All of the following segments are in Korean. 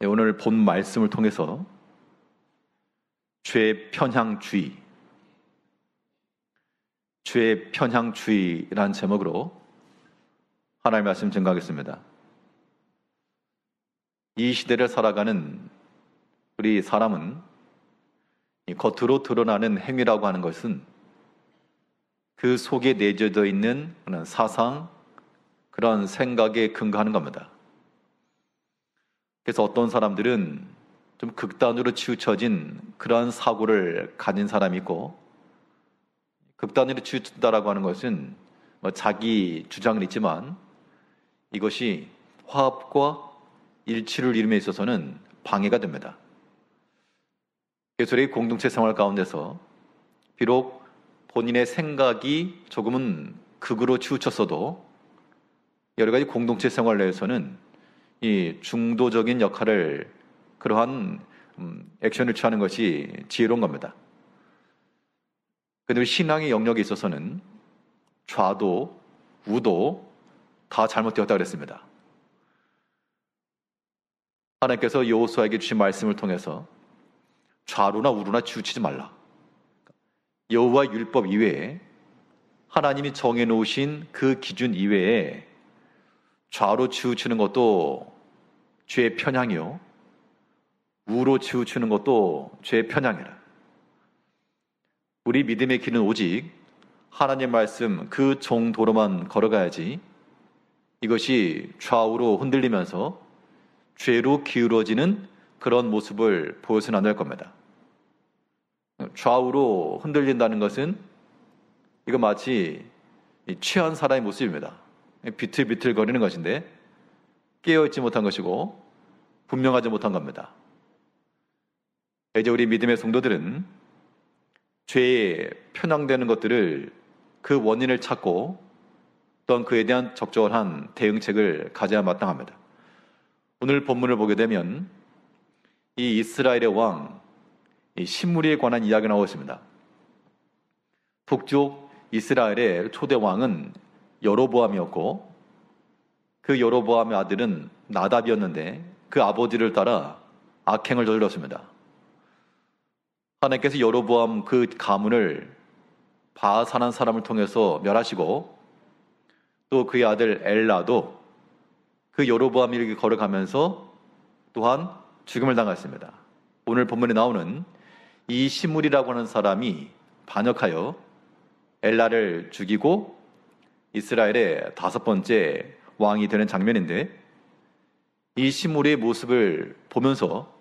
네, 오늘 본 말씀을 통해서 죄의 편향주의라는 제목으로 하나님의 말씀 증거하겠습니다. 이 시대를 살아가는 우리 사람은 겉으로 드러나는 행위라고 하는 것은 그 속에 내재되어 있는 그런 사상, 그런 생각에 근거하는 겁니다. 그래서 어떤 사람들은 좀 극단으로 치우쳐진 그러한 사고를 가진 사람이 있고, 극단으로 치우친다라고 하는 것은 자기 주장은 있지만 이것이 화합과 일치를 이룸에 있어서는 방해가 됩니다. 그래서 우리 공동체 생활 가운데서 비록 본인의 생각이 조금은 극으로 치우쳤어도 여러 가지 공동체 생활 내에서는 이 중도적인 역할을, 그러한 액션을 취하는 것이 지혜로운 겁니다. 그런데 신앙의 영역에 있어서는 좌도 우도 다 잘못되었다고 그랬습니다. 하나님께서 여호수아에게 주신 말씀을 통해서 좌로나 우로나 치우치지 말라. 여호와 율법 이외에 하나님이 정해놓으신 그 기준 이외에 좌로 치우치는 것도 죄의 편향이요, 우로 치우치는 것도 죄의 편향이라. 우리 믿음의 길은 오직 하나님의 말씀 그 정도로만 걸어가야지 이것이 좌우로 흔들리면서 죄로 기울어지는 그런 모습을 보여서는 안 될 겁니다. 좌우로 흔들린다는 것은 이거 마치 취한 사람의 모습입니다. 비틀비틀 거리는 것인데 깨어있지 못한 것이고 분명하지 못한 겁니다. 이제 우리 믿음의 성도들은 죄에 편향되는 것들을, 그 원인을 찾고 또한 그에 대한 적절한 대응책을 가져야 마땅합니다. 오늘 본문을 보게 되면 이 이스라엘의 왕, 이 신무리에 관한 이야기가 나오고 있습니다. 북쪽 이스라엘의 초대 왕은 여로보암이었고, 그 여로보암의 아들은 나답이었는데 그 아버지를 따라 악행을 저질렀습니다. 하나님께서 여로보암 그 가문을 바아사라는 사람을 통해서 멸하시고, 또 그의 아들 엘라도 그 여로보암이 이렇게 걸어가면서 또한 죽음을 당했습니다. 오늘 본문에 나오는 이 시므리라고 하는 사람이 반역하여 엘라를 죽이고 이스라엘의 5번째 왕이 되는 장면인데, 이 시므리의 모습을 보면서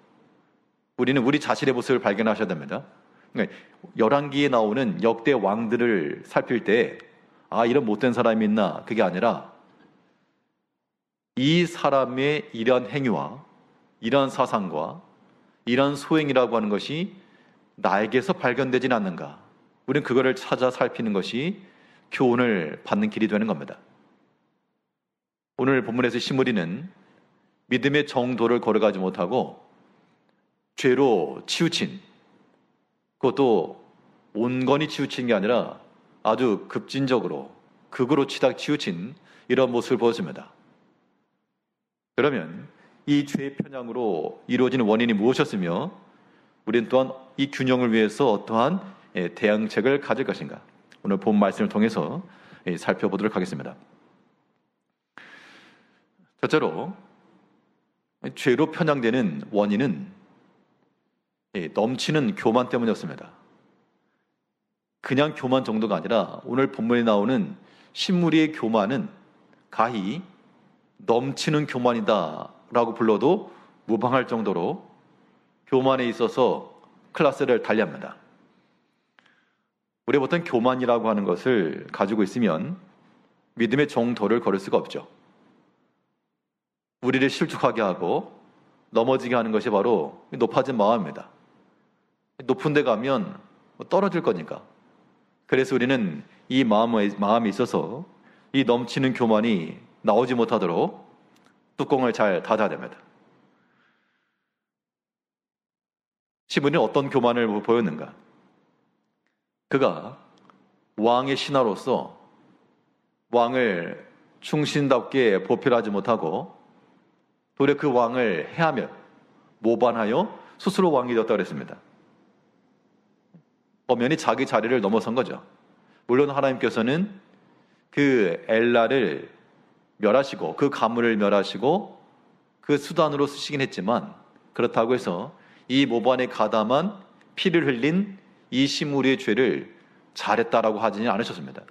우리는 우리 자신의 모습을 발견하셔야 됩니다. 그러니까 열왕기에 나오는 역대 왕들을 살필 때 이런 못된 사람이 있나, 그게 아니라 이 사람의 이러한 행위와 이러한 사상과 이러한 소행이라고 하는 것이 나에게서 발견되지는 않는가, 우리는 그거를 찾아 살피는 것이 교훈을 받는 길이 되는 겁니다. 오늘 본문에서 시므리는 믿음의 정도를 걸어가지 못하고 죄로 치우친, 그것도 온건히 치우친 게 아니라 아주 급진적으로 극으로 치우친 이런 모습을 보여줍니다. 그러면 이 죄의 편향으로 이루어지는 원인이 무엇이었으며 우리는 또한 이 균형을 위해서 어떠한 대응책을 가질 것인가, 오늘 본 말씀을 통해서 살펴보도록 하겠습니다. 첫째로, 죄로 편향되는 원인은 넘치는 교만 때문이었습니다. 그냥 교만 정도가 아니라 오늘 본문에 나오는 신무리의 교만은 가히 넘치는 교만이다 라고 불러도 무방할 정도로 교만에 있어서 클래스를 달리합니다. 우리 보통 교만이라고 하는 것을 가지고 있으면 믿음의 정도를 걸을 수가 없죠. 우리를 실족하게 하고 넘어지게 하는 것이 바로 높아진 마음입니다. 높은 데 가면 떨어질 거니까. 그래서 우리는 이 마음에 있어서 이 넘치는 교만이 나오지 못하도록 뚜껑을 잘 닫아야 됩니다. 시므리는 어떤 교만을 보였는가? 그가 왕의 신하로서 왕을 충신답게 보필하지 못하고 도리어 그 왕을 해하며 모반하여 스스로 왕이 되었다고 그랬습니다. 엄연히 자기 자리를 넘어선 거죠. 물론 하나님께서는 그 엘라를 멸하시고 그 가문을 멸하시고 그 수단으로 쓰시긴 했지만, 그렇다고 해서 이 모반에 가담한 피를 흘린 이 시므리의 죄를 잘했다라고 하지는 않으셨습니다.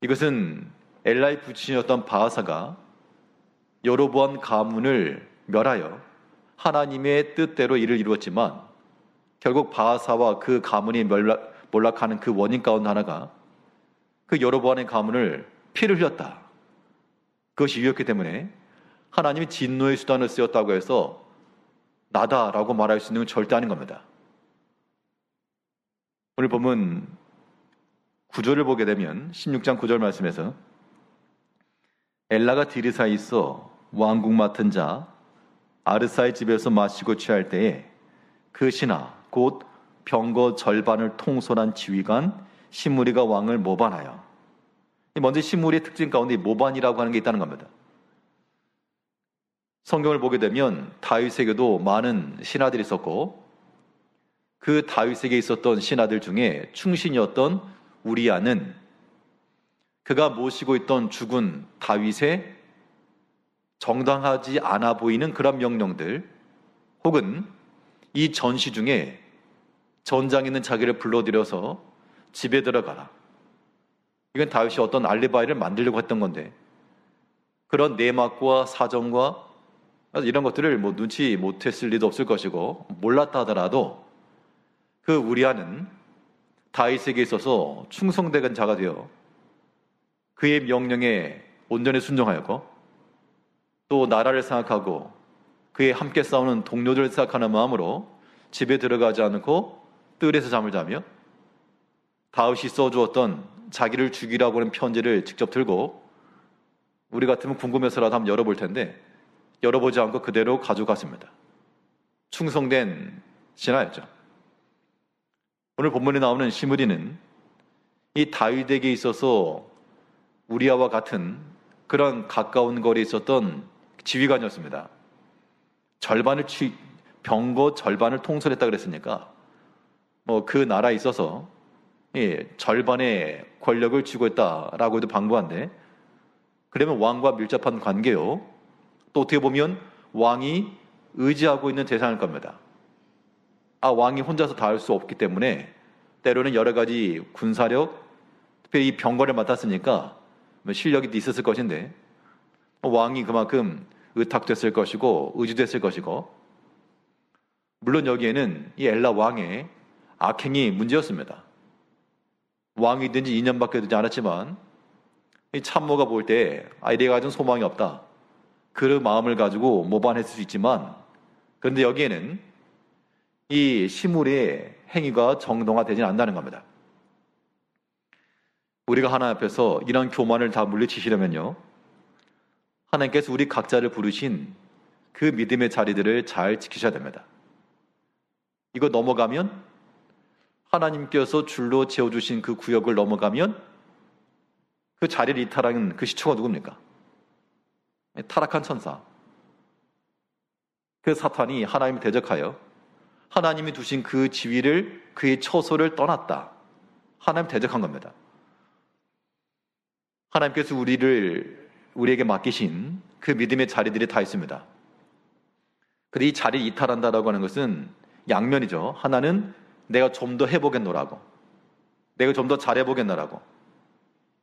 이것은 엘라의 부친이었던 바하사가 여로보암 가문을 멸하여 하나님의 뜻대로 일을 이루었지만, 결국 바하사와 그 가문이 몰락하는 그 원인 가운데 하나가 그 여로보암의 가문을 피를 흘렸다. 그것이 이유였기 때문에 하나님이 진노의 수단을 쓰였다고 해서 나다라고 말할 수 있는 건 절대 아닌 겁니다. 오늘 본문 9절을 보게 되면 16장 9절 말씀에서 엘라가 디르사에 있어 왕국 맡은 자 아르사의 집에서 마시고 취할 때에 그 신하 곧 병거 절반을 통솔한 지휘관 시므리가 왕을 모반하여, 먼저 시므리의 특징 가운데 모반이라고 하는 게 있다는 겁니다. 성경을 보게 되면 다윗에게도 많은 신하들이 있었고, 그 다윗에게 있었던 신하들 중에 충신이었던 우리아는 그가 모시고 있던 죽은 다윗의 정당하지 않아 보이는 그런 명령들, 혹은 이 전시 중에 전장에 있는 자기를 불러들여서 집에 들어가라, 이건 다윗이 어떤 알리바이를 만들려고 했던 건데, 그런 내막과 사정과 이런 것들을 눈치 못했을 리도 없을 것이고, 몰랐다 하더라도 그 우리아는 다윗에게 있어서 충성된 자가 되어 그의 명령에 온전히 순종하였고, 또 나라를 생각하고 그의 함께 싸우는 동료들을 생각하는 마음으로 집에 들어가지 않고 뜰에서 잠을 자며, 다윗이 써주었던 자기를 죽이라고 하는 편지를 직접 들고, 우리 같으면 궁금해서라도 한번 열어볼 텐데 열어보지 않고 그대로 가져갔습니다. 충성된 신하였죠. 오늘 본문에 나오는 시므리는 이 다윗에게 있어서 우리아와 같은 그런 가까운 거리에 있었던 지휘관이었습니다. 병거 절반을 통솔했다 그랬으니까 그 나라에 있어서 절반의 권력을 쥐고 있다라고 해도 방부한데, 그러면 왕과 밀접한 관계요, 또 어떻게 보면 왕이 의지하고 있는 대상일 겁니다. 왕이 혼자서 다 할 수 없기 때문에 때로는 여러 가지 군사력, 특별히 이 병거를 맡았으니까 실력이 있었을 것인데, 왕이 그만큼 의탁됐을 것이고 의지됐을 것이고, 물론 여기에는 이 엘라 왕의 악행이 문제였습니다. 왕이 된 지 2년밖에 되지 않았지만 이 참모가 볼 때 내가 가진 소망이 없다, 그런 마음을 가지고 모반했을 수 있지만, 그런데 여기에는 이 시므리의 행위가 정당화되지 않는다는 겁니다. 우리가 하나님 앞에서 이런 교만을 다 물리치시려면요, 하나님께서 우리 각자를 부르신 그 믿음의 자리들을 잘 지키셔야 됩니다. 이거 넘어가면, 하나님께서 줄로 재워주신 그 구역을 넘어가면 그 자리를 이탈한 그 시초가 누굽니까? 타락한 천사, 그 사탄이 하나님을 대적하여 하나님이 두신 그 지위를, 그의 처소를 떠났다. 하나님 대적한 겁니다. 하나님께서 우리에게 맡기신 그 믿음의 자리들이 다 있습니다. 근데 이 자리를 이탈한다라고 하는 것은 양면이죠. 하나는 내가 좀 더 해보겠노라고, 내가 좀 더 잘해보겠노라고,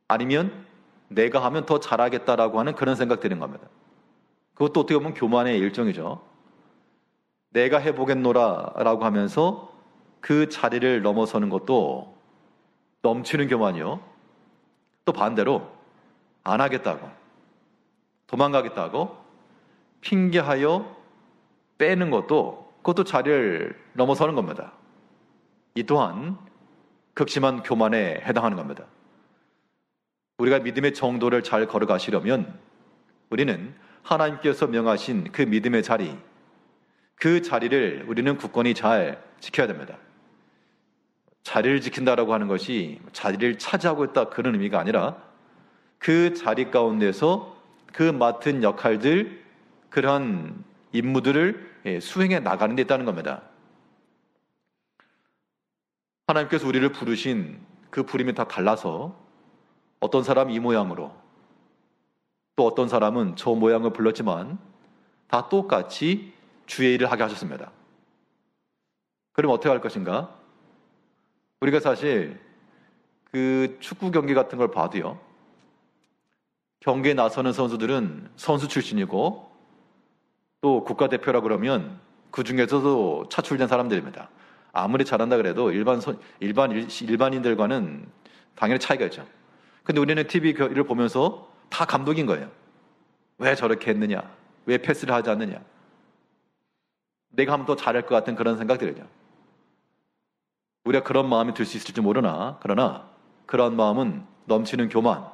아니면 내가 하면 더 잘하겠다라고 하는 그런 생각 드는 겁니다. 그것도 어떻게 보면 교만의 일종이죠. 내가 해보겠노라라고 하면서 그 자리를 넘어서는 것도 넘치는 교만이요, 또 반대로 안 하겠다고, 도망가겠다고 핑계하여 빼는 것도, 그것도 자리를 넘어서는 겁니다. 이 또한 극심한 교만에 해당하는 겁니다. 우리가 믿음의 정도를 잘 걸어가시려면 우리는 하나님께서 명하신 그 믿음의 자리, 그 자리를 우리는 굳건히 잘 지켜야 됩니다. 자리를 지킨다라고 하는 것이 자리를 차지하고 있다, 그런 의미가 아니라 그 자리 가운데서 그 맡은 역할들, 그러한 임무들을 수행해 나가는 데 있다는 겁니다. 하나님께서 우리를 부르신 그 부름이 다 달라서 어떤 사람은 이 모양으로, 또 어떤 사람은 저 모양을 불렀지만 다 똑같이 주의 일을 하게 하셨습니다. 그럼 어떻게 할 것인가? 우리가 사실 그 축구 경기 같은 걸 봐도요, 경기에 나서는 선수들은 선수 출신이고 또 국가대표라 그러면 그 중에서도 차출된 사람들입니다. 아무리 잘한다 그래도 일반인들과는 당연히 차이가 있죠. 근데 우리는 TV를 보면서 다 감독인 거예요. 왜 저렇게 했느냐? 왜 패스를 하지 않느냐? 내가 하면 더 잘할 것 같은 그런 생각들이죠. 우리가 그런 마음이 들 수 있을지 모르나, 그러나 그런 마음은 넘치는 교만.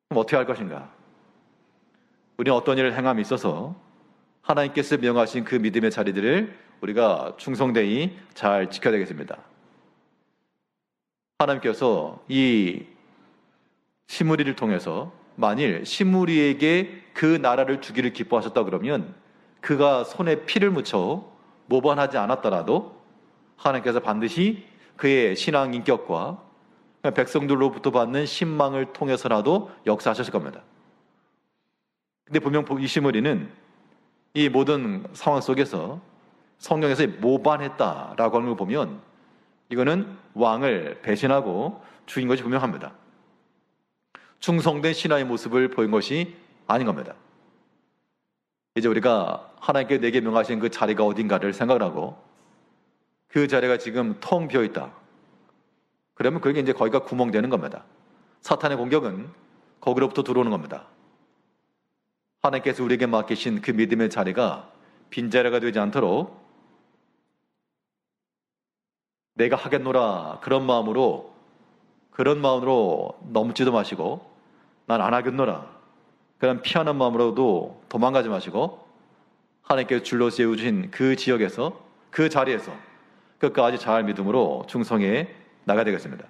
그럼 어떻게 할 것인가? 우리는 어떤 일을 행함에 있어서 하나님께서 명하신 그 믿음의 자리들을 우리가 충성되이 잘 지켜야 되겠습니다. 하나님께서 이 시므리를 통해서 만일 시므리에게 그 나라를 주기를 기뻐하셨다 그러면 그가 손에 피를 묻혀 모반하지 않았더라도 하나님께서 반드시 그의 신앙 인격과 백성들로부터 받는 신망을 통해서라도 역사하셨을 겁니다. 근데 분명 이 시므리는 이 모든 상황 속에서 성경에서 모반했다라고 하는 걸 보면 이거는 왕을 배신하고 죽인 것이 분명합니다. 충성된 신하의 모습을 보인 것이 아닌 겁니다. 이제 우리가 하나님께 내게 명하신 그 자리가 어딘가를 생각을 하고 그 자리가 지금 텅 비어있다. 그러면 그게 이제 거기가 구멍되는 겁니다. 사탄의 공격은 거기로부터 들어오는 겁니다. 하나님께서 우리에게 맡기신 그 믿음의 자리가 빈자리가 되지 않도록 내가 하겠노라 그런 마음으로 넘지도 마시고 난 안 하겠노라 그런 피하는 마음으로도 도망가지 마시고 하나님께서 줄로 세우신 그 지역에서 그 자리에서 끝까지 잘 믿음으로 충성해 나가야 되겠습니다.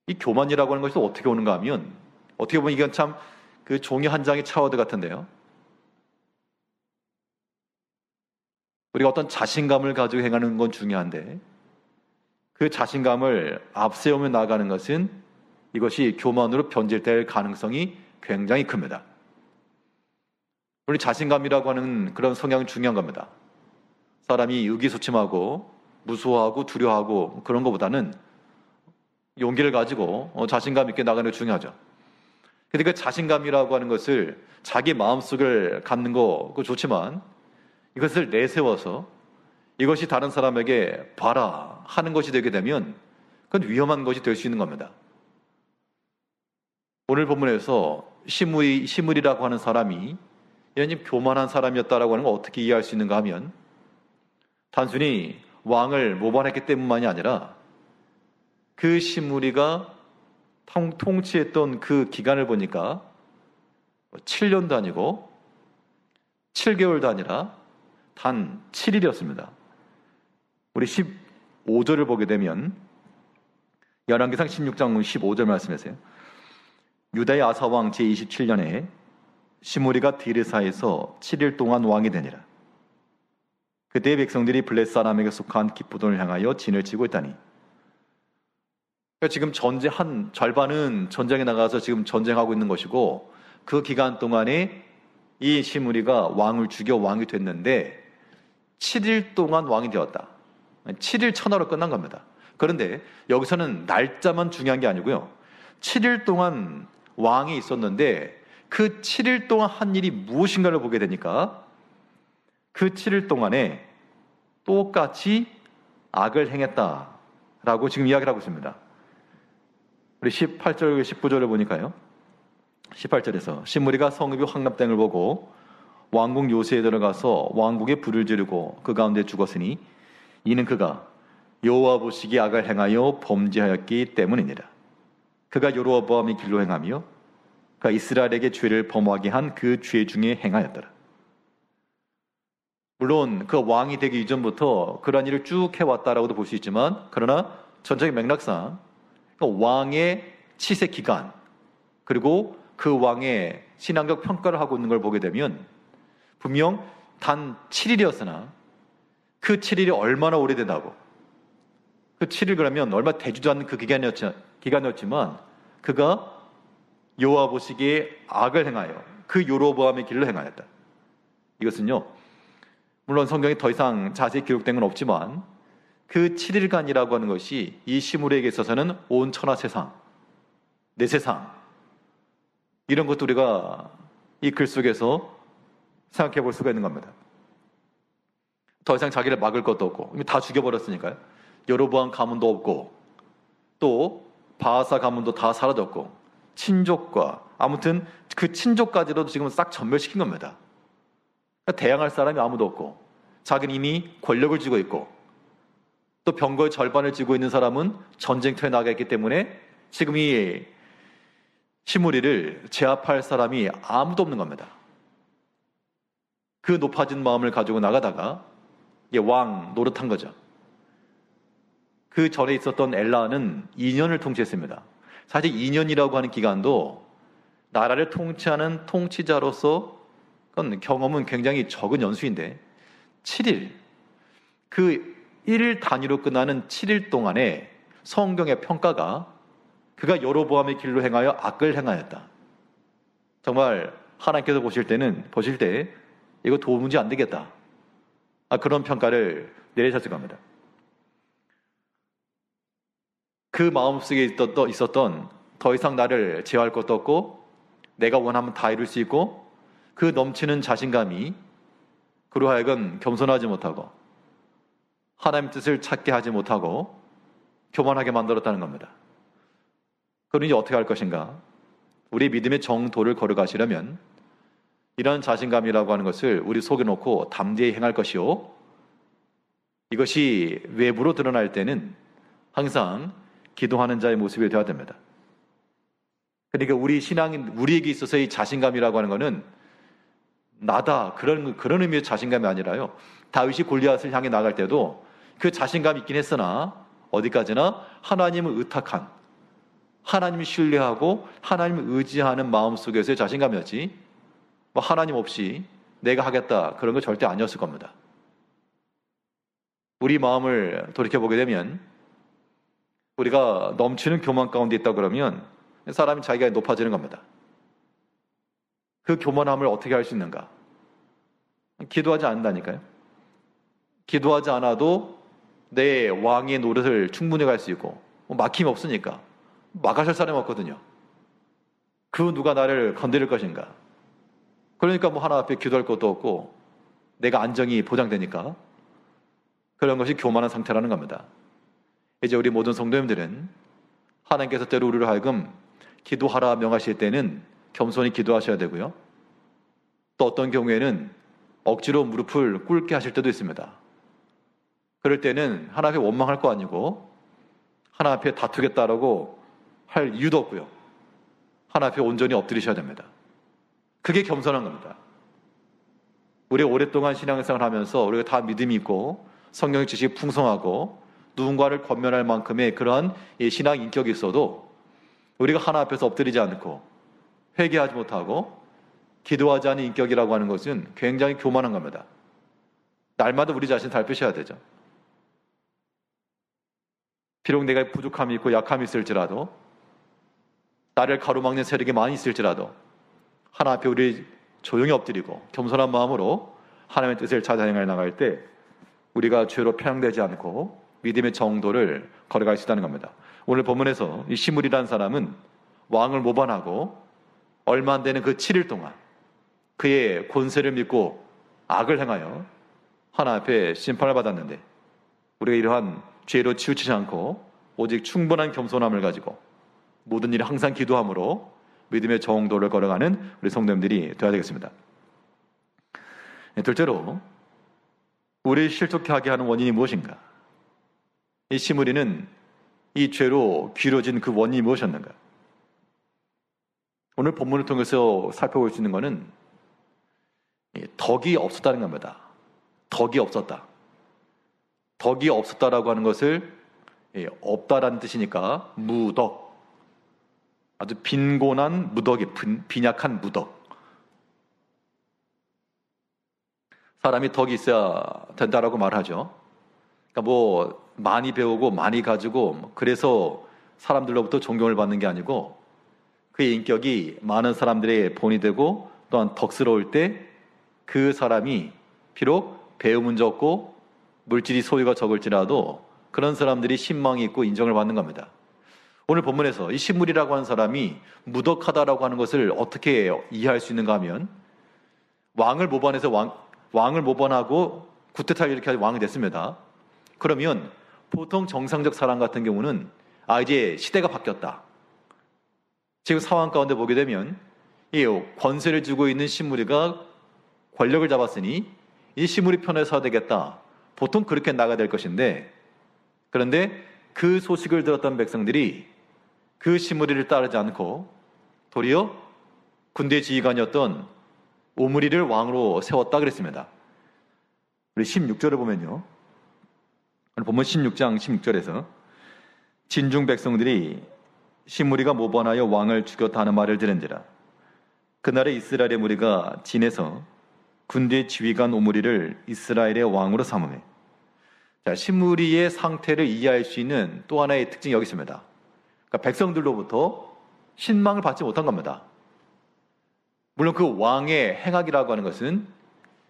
이 교만이라고 하는 것이 어떻게 오는가 하면 어떻게 보면 이건 참 그 종이 한 장의 차워드 같은데요. 우리가 어떤 자신감을 가지고 행하는 건 중요한데 그 자신감을 앞세우며 나가는 것은 이것이 교만으로 변질될 가능성이 굉장히 큽니다. 우리 자신감이라고 하는 그런 성향은 중요한 겁니다. 사람이 의기소침하고 무서워하고 두려워하고 그런 것보다는 용기를 가지고 자신감 있게 나가는 게 중요하죠. 그런데 그 자신감이라고 하는 것을 자기 마음속을 갖는 거 그거 좋지만 이것을 내세워서 이것이 다른 사람에게 봐라 하는 것이 되게 되면 그건 위험한 것이 될 수 있는 겁니다. 오늘 본문에서 시므리라고 하는 사람이 이런 교만한 사람이었다라고 하는 걸 어떻게 이해할 수 있는가 하면 단순히 왕을 모반했기 때문만이 아니라 그 시므리가 통치했던 그 기간을 보니까 7년도 아니고 7개월도 아니라 단 7일이었습니다. 우리 15절을 보게 되면 열왕기상 16장 15절 말씀하세요. 유다의 아사왕 제27년에 시므리가 디르사에서 7일 동안 왕이 되니라. 그때 백성들이 블레 사람에게 속한 기쁘돈을 향하여 진을 치고 있다니. 그러니까 지금 한 절반은 전쟁에 나가서 지금 전쟁하고 있는 것이고 그 기간 동안에 이 시므리가 왕을 죽여 왕이 됐는데 7일 동안 왕이 되었다. 7일 천하로 끝난 겁니다. 그런데 여기서는 날짜만 중요한 게 아니고요. 7일 동안 왕이 있었는데 그 7일 동안 한 일이 무엇인가를 보게 되니까 그 7일 동안에 똑같이 악을 행했다라고 지금 이야기를 하고 있습니다. 우리 18절, 19절을 보니까요. 18절에서 시므리가 성읍이 황납땡을 보고 왕궁 요새에 들어가서 왕궁에 불을 지르고 그 가운데 죽었으니 이는 그가 여호와 보시기에 악을 행하여 범죄하였기 때문이니라. 그가 여로보암의 길로 행하며 그가 이스라엘에게 죄를 범하게 한 그 죄 중에 행하였더라. 물론 그 왕이 되기 이전부터 그러한 일을 쭉 해왔다라고도 볼 수 있지만 그러나 전적인 맥락상 왕의 치세 기간 그리고 그 왕의 신앙적 평가를 하고 있는 걸 보게 되면 분명 단 7일이었으나 그 7일이 얼마나 오래되다고, 그 7일 그러면 얼마 되지도 않는 그 기간이었지만 그가 여호와 보시기에 악을 행하여 그 여로보암의 길로 행하였다. 이것은요, 물론 성경에 더 이상 자세히 기록된 건 없지만 그 7일간이라고 하는 것이 이 시므리에게 있어서는 온 천하 세상, 내 세상, 이런 것도 우리가 이 글 속에서 생각해 볼 수가 있는 겁니다. 더 이상 자기를 막을 것도 없고 이미 다 죽여버렸으니까요. 여로보암 가문도 없고 또 바하사 가문도 다 사라졌고 친족과 아무튼 그 친족까지도 지금 싹 전멸시킨 겁니다. 그러니까 대항할 사람이 아무도 없고 자기는 이미 권력을 쥐고 있고 또 병거의 절반을 쥐고 있는 사람은 전쟁터에 나가 있기 때문에 지금 이 시므리를 제압할 사람이 아무도 없는 겁니다. 그 높아진 마음을 가지고 나가다가 왕 노릇한 거죠. 그 전에 있었던 엘라는 2년을 통치했습니다. 사실 2년이라고 하는 기간도 나라를 통치하는 통치자로서 그건 경험은 굉장히 적은 연수인데 7일, 그 1일 단위로 끝나는 7일 동안에 성경의 평가가 그가 여로보암의 길로 행하여 악을 행하였다. 정말 하나님께서 보실 때 이거 도무지 안 되겠다. 그런 평가를 내리셨을 겁니다. 그 마음속에 있었던 더 이상 나를 제어할 것도 없고 내가 원하면 다 이룰 수 있고 그 넘치는 자신감이 그로 하여금 겸손하지 못하고 하나님의 뜻을 찾게 하지 못하고 교만하게 만들었다는 겁니다. 그러니 어떻게 할 것인가? 우리 믿음의 정도를 걸어가시려면 이런 자신감이라고 하는 것을 우리 속에 놓고 담대히 행할 것이요, 이것이 외부로 드러날 때는 항상 기도하는 자의 모습이 되어야 됩니다. 그러니까 우리에게 있어서 이 자신감이라고 하는 것은 나다, 그런 의미의 자신감이 아니라요, 다윗이 골리앗을 향해 나갈 때도 그 자신감이 있긴 했으나 어디까지나 하나님을 의탁한, 하나님을 신뢰하고 하나님을 의지하는 마음 속에서의 자신감이었지, 하나님 없이 내가 하겠다 그런 거 절대 아니었을 겁니다. 우리 마음을 돌이켜보게 되면 우리가 넘치는 교만 가운데 있다 그러면 사람이 자기가 높아지는 겁니다. 그 교만함을 어떻게 할 수 있는가? 기도하지 않는다니까요. 기도하지 않아도 내 왕의 노릇을 충분히 갈 수 있고 막힘이 없으니까 막아설 사람이 없거든요. 그 누가 나를 건드릴 것인가? 그러니까 하나 앞에 기도할 것도 없고 내가 안정이 보장되니까 그런 것이 교만한 상태라는 겁니다. 이제 우리 모든 성도님들은 하나님께서 때로 우리를 하여금 기도하라 명하실 때는 겸손히 기도하셔야 되고요. 또 어떤 경우에는 억지로 무릎을 꿇게 하실 때도 있습니다. 그럴 때는 하나님 앞에 원망할 거 아니고 하나님 앞에 다투겠다라고 할 이유도 없고요. 하나님 앞에 온전히 엎드리셔야 됩니다. 그게 겸손한 겁니다. 우리가 오랫동안 신앙생활을 하면서 우리가 다 믿음이 있고 성경의 지식이 풍성하고 누군가를 권면할 만큼의 그러한 신앙 인격이 있어도 우리가 하나 앞에서 엎드리지 않고 회개하지 못하고 기도하지 않은 인격이라고 하는 것은 굉장히 교만한 겁니다. 날마다 우리 자신 살피셔야 되죠. 비록 내가 부족함이 있고 약함이 있을지라도 나를 가로막는 세력이 많이 있을지라도 하나 앞에 우리 조용히 엎드리고 겸손한 마음으로 하나님의 뜻을 찾아 행해 나갈 때 우리가 죄로 편향되지 않고 믿음의 정도를 걸어갈 수 있다는 겁니다. 오늘 본문에서 이 시므리라는 사람은 왕을 모반하고 얼마 안 되는 그 7일 동안 그의 권세를 믿고 악을 행하여 하나 앞에 심판을 받았는데 우리가 이러한 죄로 치우치지 않고 오직 충분한 겸손함을 가지고 모든 일에 항상 기도함으로 믿음의 정도를 걸어가는 우리 성도님들이 되어야 되겠습니다. 둘째로 우리를 실족케 하게 하는 원인이 무엇인가? 이 시므리는 이 죄로 길어진 그 원인이 무엇이었는가? 오늘 본문을 통해서 살펴볼 수 있는 것은 덕이 없었다는 겁니다. 덕이 없었다. 덕이 없었다라고 하는 것을 없다라는 뜻이니까 무덕, 아주 빈곤한 무덕이 빈약한 무덕, 사람이 덕이 있어야 된다라고 말하죠. 그러니까 뭐 많이 배우고 많이 가지고 그래서 사람들로부터 존경을 받는 게 아니고 그의 인격이 많은 사람들의 본이 되고 또한 덕스러울 때 그 사람이 비록 배움은 적고 물질이 소유가 적을지라도 그런 사람들이 신망이 있고 인정을 받는 겁니다. 오늘 본문에서 이 신물이라고 하는 사람이 무덕하다라고 하는 것을 어떻게 이해할 수 있는가 하면 왕을 모반해서 왕을 모반하고 구테타를 일으켜 왕이 됐습니다. 그러면 보통 정상적 사람 같은 경우는 이제 시대가 바뀌었다. 지금 상황 가운데 보게 되면 이 권세를 쥐고 있는 신무리가 권력을 잡았으니 이 신무리 편에 서야 되겠다. 보통 그렇게 나가야 될 것인데 그런데 그 소식을 들었던 백성들이 그 신무리를 따르지 않고 도리어 군대 지휘관이었던 오므리를 왕으로 세웠다 그랬습니다. 우리 16절을 보면요. 본문 16장 16절에서 진중 백성들이 신무리가 모반하여 왕을 죽였다 하는 말을 들은지라. 그날에 이스라엘의 무리가 진에서 군대 지휘관 오므리를 이스라엘의 왕으로 삼으매. 자, 신무리의 상태를 이해할 수 있는 또 하나의 특징이 여기 있습니다. 그러니까 백성들로부터 신망을 받지 못한 겁니다. 물론 그 왕의 행악이라고 하는 것은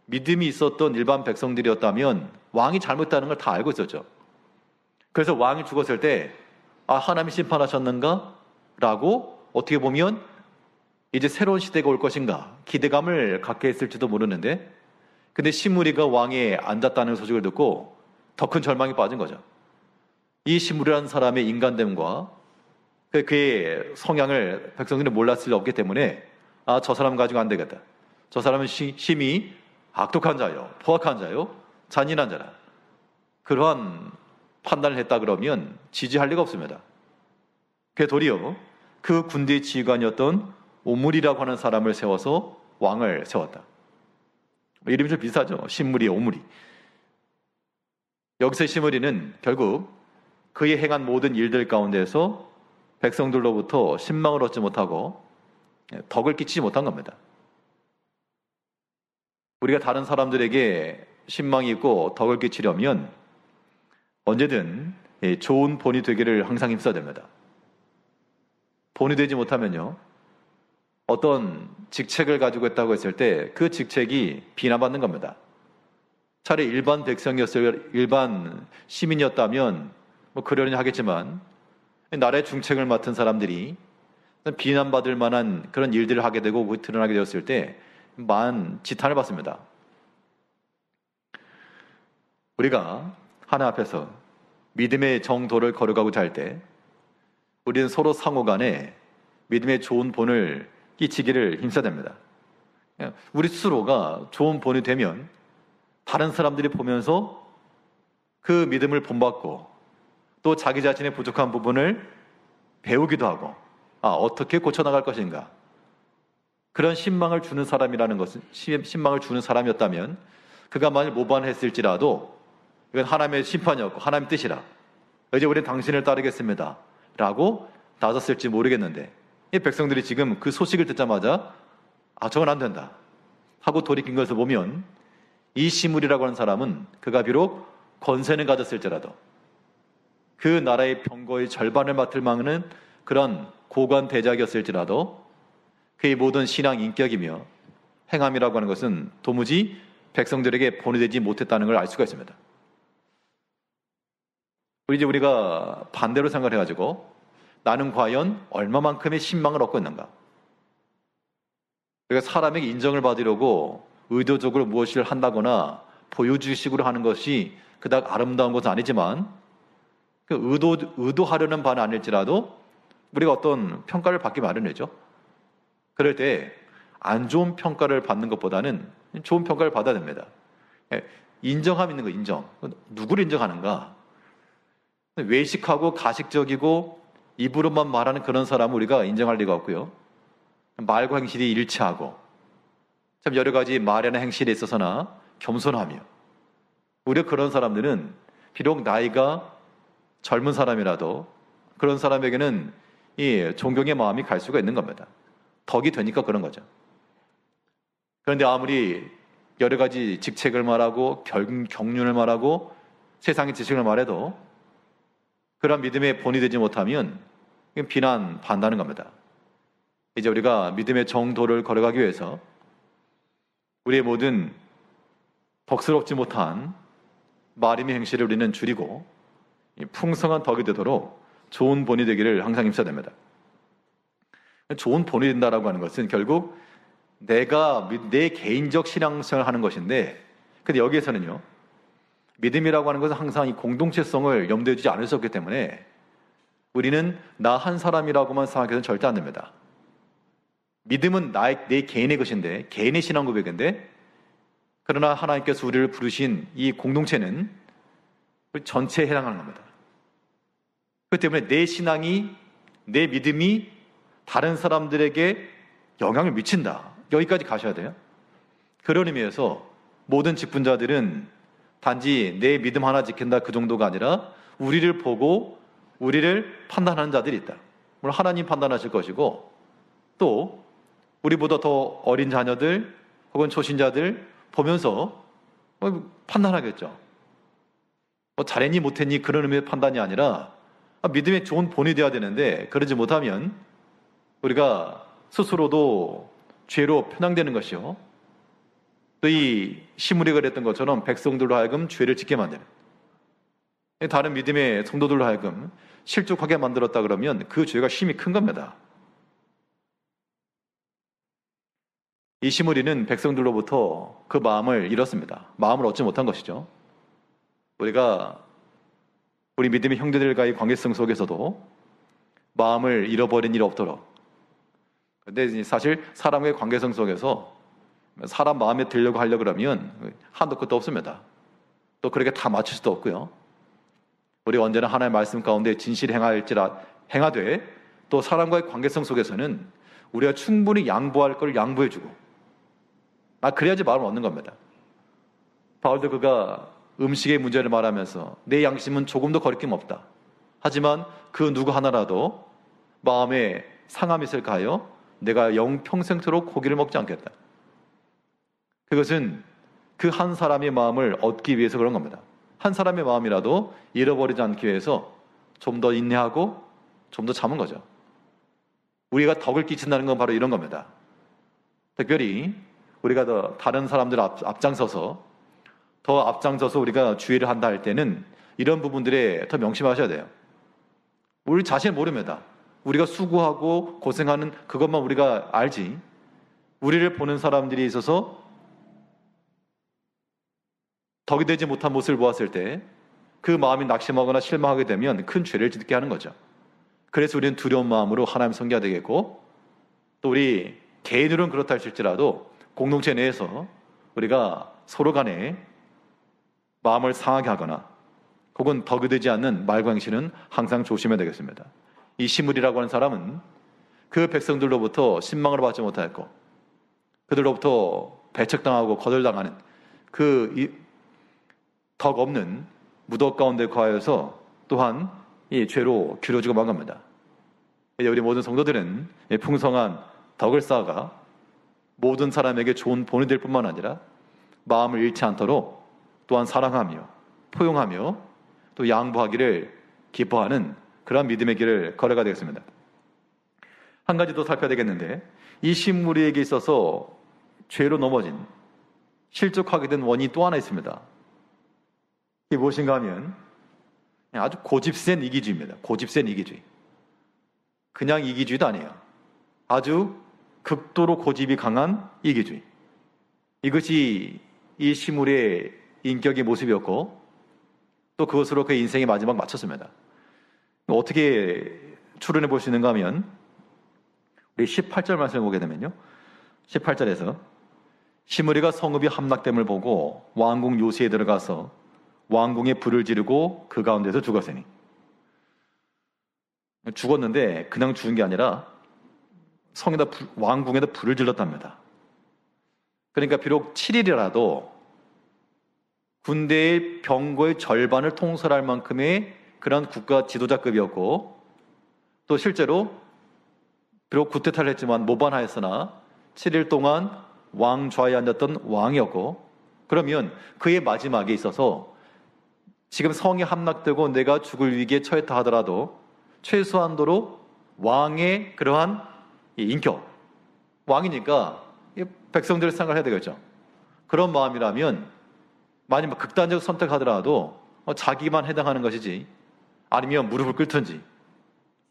믿음이 있었던 일반 백성들이었다면 왕이 잘못했다는 걸 다 알고 있었죠. 그래서 왕이 죽었을 때 하나님이 심판하셨는가? 라고 어떻게 보면 이제 새로운 시대가 올 것인가 기대감을 갖게 했을지도 모르는데 근데 신무리가 왕에 앉았다는 소식을 듣고 더 큰 절망이 빠진 거죠. 이 신무리라는 사람의 인간됨과 그의 성향을 백성들이 몰랐을 리 없기 때문에 저 사람 가지고 안 되겠다. 저 사람은 심히 악독한 자요, 포악한 자요, 잔인한 자라. 그러한 판단을 했다 그러면 지지할 리가 없습니다. 그 도리어 그 군대 지휘관이었던 오므리라고 하는 사람을 세워서 왕을 세웠다. 이름이 좀 비슷하죠. 신무리, 오므리. 여기서 신무리는 결국 그의 행한 모든 일들 가운데서 백성들로부터 신망을 얻지 못하고 덕을 끼치지 못한 겁니다. 우리가 다른 사람들에게 신망이 있고 덕을 끼치려면 언제든 좋은 본이 되기를 항상 힘써야 됩니다. 본이 되지 못하면요, 어떤 직책을 가지고 있다고 했을 때 그 직책이 비난받는 겁니다. 차라리 일반 백성이었을 일반 시민이었다면 뭐 그러려니 하겠지만 나라의 중책을 맡은 사람들이 비난받을 만한 그런 일들을 하게 되고 드러나게 되었을 때 만 지탄을 받습니다. 우리가 하나님 앞에서 믿음의 정도를 걸어가고자 할 때 우리는 서로 상호 간에 믿음의 좋은 본을 끼치기를 힘써야 됩니다. 우리 스스로가 좋은 본이 되면 다른 사람들이 보면서 그 믿음을 본받고 또 자기 자신의 부족한 부분을 배우기도 하고 어떻게 고쳐나갈 것인가, 그런 신망을 주는 사람이라는 것은 신망을 주는 사람이었다면 그가 만일 모반했을지라도 이건 하나님의 심판이었고 하나님의 뜻이라 이제 우리는 당신을 따르겠습니다 라고 나섰을지 모르겠는데 이 백성들이 지금 그 소식을 듣자마자 저건 안 된다 하고 돌이킨 것을 보면 이 시므리라고 하는 사람은 그가 비록 권세는 가졌을지라도 그 나라의 병거의 절반을 맡을 만한 그런 고관 대작이었을지라도 그의 모든 신앙 인격이며 행함이라고 하는 것은 도무지 백성들에게 본이 못했다는 걸 알 수가 있습니다. 우리가 반대로 생각을 해가지고 나는 과연 얼마만큼의 신망을 얻고 있는가? 우리가 사람에게 인정을 받으려고 의도적으로 무엇을 한다거나 보여주식으로 하는 것이 그닥 아름다운 것은 아니지만 의도하려는 바는 아닐지라도 우리가 어떤 평가를 받기 마련이죠. 그럴 때 안 좋은 평가를 받는 것보다는 좋은 평가를 받아야 됩니다. 인정함 있는 거 인정. 누구를 인정하는가? 외식하고 가식적이고 입으로만 말하는 그런 사람을 우리가 인정할 리가 없고요. 말과 행실이 일치하고 참 여러 가지 말이나 행실에 있어서나 겸손하며 우리가 그런 사람들은 비록 나이가 젊은 사람이라도 그런 사람에게는 이 존경의 마음이 갈 수가 있는 겁니다. 덕이 되니까 그런 거죠. 그런데 아무리 여러 가지 직책을 말하고 경륜을 말하고 세상의 지식을 말해도 그런 믿음의 본이 되지 못하면 비난 받는다는 겁니다. 이제 우리가 믿음의 정도를 걸어가기 위해서 우리의 모든 덕스럽지 못한 말임의 행실을 우리는 줄이고 풍성한 덕이 되도록 좋은 본이 되기를 항상 힘써야 됩니다. 좋은 본이 된다라고 하는 것은 결국 내가 내 개인적 신앙생활을 하는 것인데, 근데 여기에서는요, 믿음이라고 하는 것은 항상 이 공동체성을 염두에 두지 않을 수 없기 때문에 우리는 나 한 사람이라고만 생각해서는 절대 안 됩니다. 믿음은 내 개인의 것인데, 개인의 신앙 고백인데, 그러나 하나님께서 우리를 부르신 이 공동체는 우리 전체에 해당하는 겁니다. 그렇기 때문에 내 신앙이, 내 믿음이 다른 사람들에게 영향을 미친다. 여기까지 가셔야 돼요. 그런 의미에서 모든 직분자들은 단지 내 믿음 하나 지킨다 그 정도가 아니라 우리를 보고 우리를 판단하는 자들이 있다. 물론 하나님 판단하실 것이고, 또 우리보다 더 어린 자녀들 혹은 초신자들 보면서 판단하겠죠. 잘했니 못했니 그런 의미의 판단이 아니라 믿음의 좋은 본이 되어야 되는데, 그러지 못하면 우리가 스스로도 죄로 편향되는 것이요, 또 이 시므리가 그랬던 것처럼 백성들로 하여금 죄를 짓게 만드는, 다른 믿음의 성도들로 하여금 실족하게 만들었다 그러면 그 죄가 심히 큰 겁니다. 이 시므리는 백성들로부터 그 마음을 잃었습니다. 마음을 얻지 못한 것이죠. 우리가 우리 믿음의 형제들과의 관계성 속에서도 마음을 잃어버린 일이 없도록. 근데 사실 사람과의 관계성 속에서 사람 마음에 들려고 하려고 그러면 한도 끝도 없습니다. 또 그렇게 다 맞출 수도 없고요. 우리 언제나 하나님의 말씀 가운데 진실히 행하되 또 사람과의 관계성 속에서는 우리가 충분히 양보할 걸 양보해주고, 그래야지 마음을 얻는 겁니다. 바울도 그가 음식의 문제를 말하면서 내 양심은 조금도 거리낌 없다. 하지만 그 누구 하나라도 마음에 상함이 있을까 하여 내가 영평생토록 고기를 먹지 않겠다. 그것은 그 한 사람의 마음을 얻기 위해서 그런 겁니다. 한 사람의 마음이라도 잃어버리지 않기 위해서 좀 더 인내하고 좀 더 참은 거죠. 우리가 덕을 끼친다는 건 바로 이런 겁니다. 특별히 우리가 더 다른 사람들 앞장서서 우리가 주의를 한다 할 때는 이런 부분들에 더 명심하셔야 돼요. 우리 자신 모릅니다. 우리가 수고하고 고생하는 그것만 우리가 알지, 우리를 보는 사람들이 있어서 덕이 되지 못한 모습을 보았을 때 그 마음이 낙심하거나 실망하게 되면 큰 죄를 짓게 하는 거죠. 그래서 우리는 두려운 마음으로 하나님 섬겨야 되겠고, 또 우리 개인으로는 그렇다 할지라도 공동체 내에서 우리가 서로 간에 마음을 상하게 하거나 혹은 덕이 되지 않는 말과 행실은 항상 조심해야 되겠습니다. 이 시므리라고 하는 사람은 그 백성들로부터 신망을 받지 못하였고, 그들로부터 배척당하고 거절당하는 그 덕 없는 무덕 가운데 거하여서 또한 이 죄로 기울어지고 만 겁니다. 이제 우리 모든 성도들은 풍성한 덕을 쌓아가 모든 사람에게 좋은 본이 될 뿐만 아니라 마음을 잃지 않도록 또한 사랑하며 포용하며 또 양보하기를 기뻐하는 그런 믿음의 길을 걸어가야 되겠습니다. 한 가지 더 살펴야 되겠는데, 이 시므리에게 있어서 죄로 넘어진, 실족하게 된 원인이 또 하나 있습니다. 이게 무엇인가 하면 아주 고집센 이기주의입니다. 고집센 이기주의. 그냥 이기주의도 아니에요. 아주 극도로 고집이 강한 이기주의. 이것이 이 시므리의 인격의 모습이었고, 또 그것으로 그의 인생의 마지막 마쳤습니다. 어떻게 추론해 볼 수 있는가 하면 우리 18절 말씀을 보게 되면요, 18절에서 시므리가 성읍이 함락됨을 보고 왕궁 요새에 들어가서 왕궁에 불을 지르고 그 가운데서 죽었으니. 죽었는데 그냥 죽은 게 아니라 왕궁에다 불을 질렀답니다. 그러니까 비록 7일이라도 군대의 병거의 절반을 통솔할 만큼의 그런 국가 지도자급이었고, 또 실제로 비록 구태타를 했지만 모반하였으나 7일 동안 왕좌에 앉았던 왕이었고, 그러면 그의 마지막에 있어서 지금 성이 함락되고 내가 죽을 위기에 처했다 하더라도 최소한도로 왕의 그러한 인격, 왕이니까 백성들을 생각해야 되겠죠. 그런 마음이라면 만약 극단적 선택하더라도 자기만 해당하는 것이지, 아니면 무릎을 꿇든지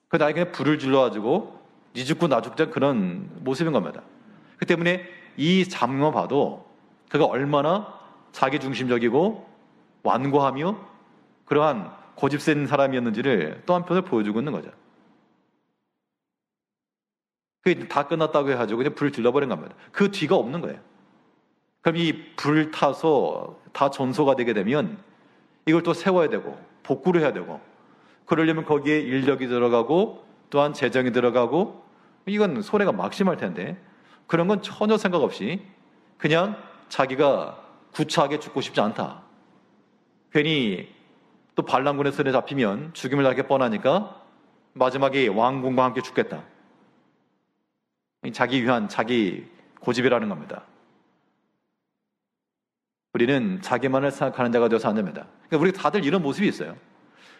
그 나에게 불을 질러가지고 니 죽고 나 죽자 그런 모습인 겁니다. 그 때문에 이 장면 봐도 그가 얼마나 자기중심적이고 완고하며 그러한 고집센 사람이었는지를 또 한편을 보여주고 있는 거죠. 그게 다 끝났다고 해가지고 그냥 불을 질러버린 겁니다. 그 뒤가 없는 거예요. 그럼 이 불 타서 다 전소가 되게 되면 이걸 또 세워야 되고 복구를 해야 되고, 그러려면 거기에 인력이 들어가고 또한 재정이 들어가고, 이건 손해가 막심할 텐데 그런 건 전혀 생각 없이 그냥 자기가 구차하게 죽고 싶지 않다. 괜히 또 반란군의 손에 잡히면 죽임을 당하게 뻔하니까 마지막에 왕궁과 함께 죽겠다. 자기 위한 자기 고집이라는 겁니다. 우리는 자기만을 생각하는 자가 되어서 안 됩니다. 그러니까 우리 다들 이런 모습이 있어요.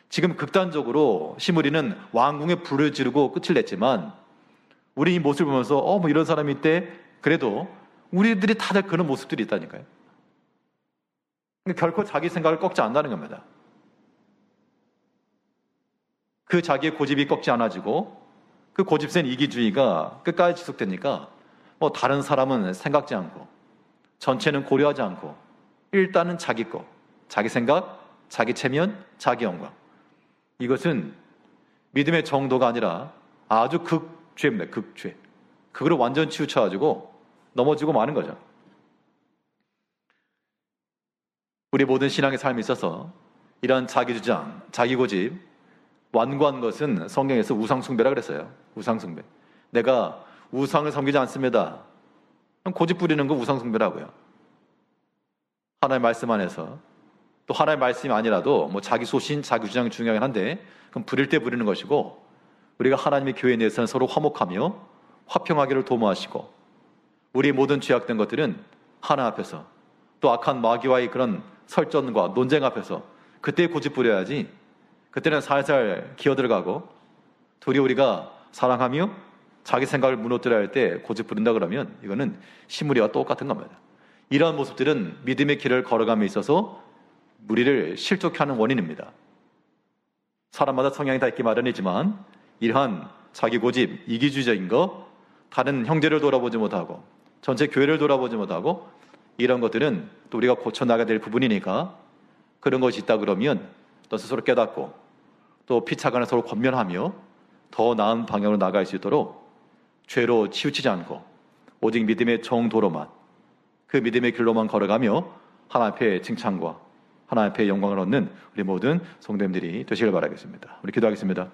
지금 극단적으로 시므리는 왕궁에 불을 지르고 끝을 냈지만, 우리 이 모습을 보면서 뭐 이런 사람이 있대. 그래도 우리들이 다들 그런 모습들이 있다니까요. 그러니까 결코 자기 생각을 꺾지 않는다는 겁니다. 그 자기의 고집이 꺾지 않아지고 그 고집센 이기주의가 끝까지 지속되니까 다른 사람은 생각지 않고 전체는 고려하지 않고 일단은 자기 거, 자기 생각, 자기 체면, 자기 영광. 이것은 믿음의 정도가 아니라 아주 극죄입니다. 극죄. 그거를 완전 치우쳐가지고 넘어지고 마는 거죠. 우리 모든 신앙의 삶에 있어서 이런 자기 주장, 자기 고집, 완고한 것은 성경에서 우상숭배라 그랬어요. 우상숭배. 내가 우상을 섬기지 않습니다. 고집 부리는 거 우상숭배라고요. 하나님의 말씀 안에서, 또 하나님의 말씀이 아니라도 자기 소신, 자기 주장이 중요하긴 한데 그럼 부릴 때 부리는 것이고, 우리가 하나님의 교회 내에서는 서로 화목하며 화평하기를 도모하시고, 우리의 모든 죄악된 것들은 하나님 앞에서, 또 악한 마귀와의 그런 설전과 논쟁 앞에서 그때 고집 부려야지, 그때는 살살 기어들어가고 도리어 우리가 사랑하며 자기 생각을 무너뜨려야 할 때 고집 부린다 그러면 이거는 시므리와 똑같은 겁니다. 이러한 모습들은 믿음의 길을 걸어감에 있어서 우리를 실족케 하는 원인입니다. 사람마다 성향이 다 있기 마련이지만 이러한 자기 고집, 이기주의적인 거, 다른 형제를 돌아보지 못하고 전체 교회를 돌아보지 못하고, 이런 것들은 또 우리가 고쳐나가야 될 부분이니까 그런 것이 있다 그러면 또 스스로 깨닫고 또 피차간에 서로 권면하며 더 나은 방향으로 나갈 수 있도록 죄로 치우치지 않고 오직 믿음의 정도로만, 그 믿음의 길로만 걸어가며 하나님 앞에 칭찬과 하나님 앞에 영광을 얻는 우리 모든 성도님들이 되시길 바라겠습니다. 우리 기도하겠습니다.